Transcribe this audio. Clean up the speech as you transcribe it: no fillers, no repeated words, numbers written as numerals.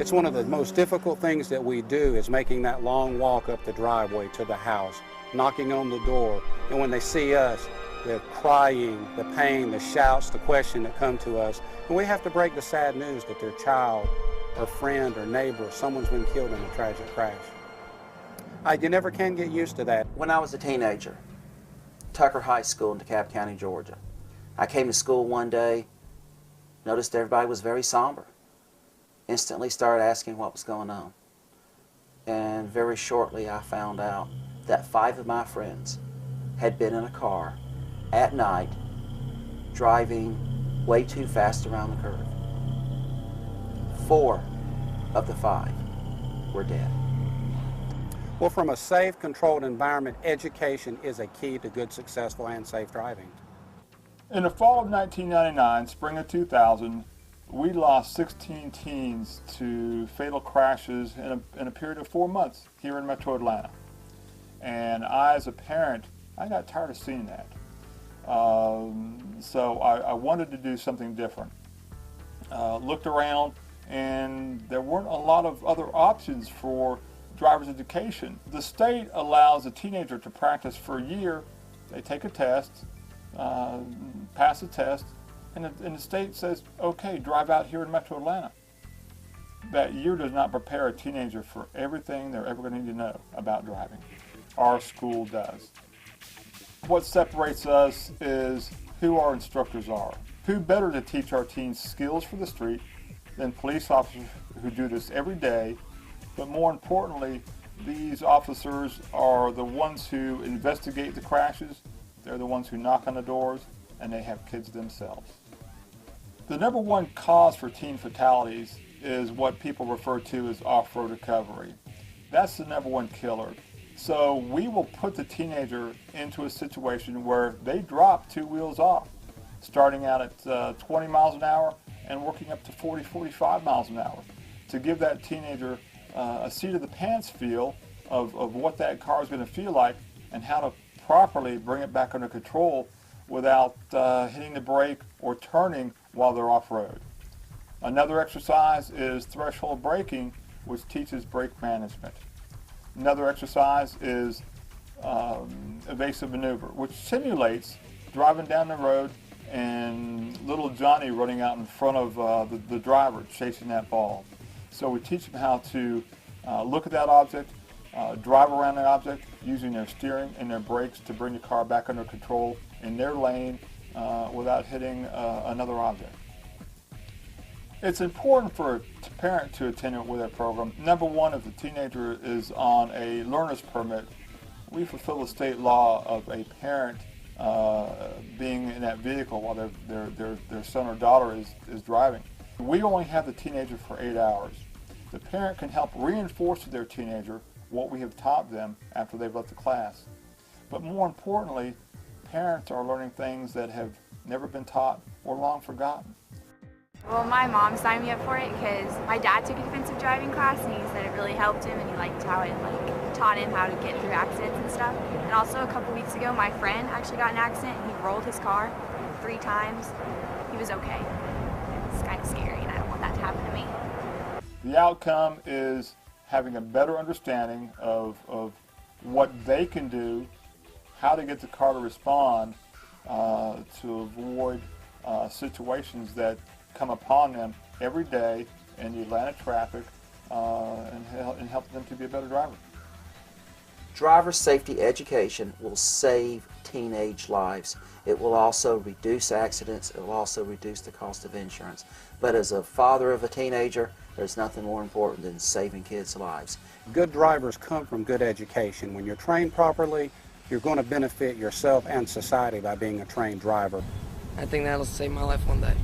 It's one of the most difficult things that we do is making that long walk up the driveway to the house, knocking on the door, and when they see us, the crying, the pain, the shouts, the question that come to us, and we have to break the sad news that their child or friend or neighbor, someone's been killed in a tragic crash. You never can get used to that. When I was a teenager, Tucker High School in DeKalb County, Georgia, I came to school one day, noticed everybody was very somber. Instantly started asking what was going on. And very shortly I found out that 5 of my friends had been in a car at night driving way too fast around the curve. 4 of the 5 were dead. Well, from a safe, controlled environment, education is a key to good, successful, and safe driving. In the fall of 1999, spring of 2000, we lost 16 teens to fatal crashes in a period of 4 months here in Metro Atlanta. And I, as a parent, I got tired of seeing that. So I wanted to do something different. Looked around, and there weren't a lot of other options for driver's education. The state allows a teenager to practice for a year. They take a test, pass the test, and the state says, okay, drive out here in Metro Atlanta. That year does not prepare a teenager for everything they're ever going to need to know about driving. Our school does. What separates us is who our instructors are. Who better to teach our teens skills for the street than police officers who do this every day, but more importantly, these officers are the ones who investigate the crashes, they're the ones who knock on the doors, and they have kids themselves. The number one cause for teen fatalities is what people refer to as off-road recovery. That's the number one killer. So we will put the teenager into a situation where they drop 2 wheels off, starting out at 20 miles an hour and working up to 40, 45 miles an hour, to give that teenager a seat of the pants feel of what that car is going to feel like and how to properly bring it back under control without hitting the brake or turning while they're off-road. Another exercise is threshold braking, which teaches brake management. Another exercise is evasive maneuver, which simulates driving down the road and little Johnny running out in front of the driver chasing that ball. So we teach them how to look at that object, drive around the object using their steering and their brakes to bring the car back under control in their lane without hitting another object. It's important for a parent to attend with that program. Number one, if the teenager is on a learner's permit, we fulfill the state law of a parent being in that vehicle while their son or daughter is driving. We only have the teenager for 8 hours. The parent can help reinforce to their teenager what we have taught them after they've left the class. But more importantly, parents are learning things that have never been taught or long forgotten. Well, my mom signed me up for it because my dad took a defensive driving class and he said it really helped him and he liked how it taught him how to get through accidents and stuff. And also a couple weeks ago, my friend actually got in an accident and he rolled his car 3 times. He was okay. It's kind of scary and I don't want that to happen to me. The outcome is having a better understanding of what they can do, how to get the car to respond to avoid situations that come upon them every day in the Atlanta traffic and help them to be a better driver. Driver safety education will save teenage lives. It will also reduce accidents. It will also reduce the cost of insurance. But as a father of a teenager, there's nothing more important than saving kids' lives. Good drivers come from good education. When you're trained properly, you're going to benefit yourself and society by being a trained driver. I think that'll save my life one day.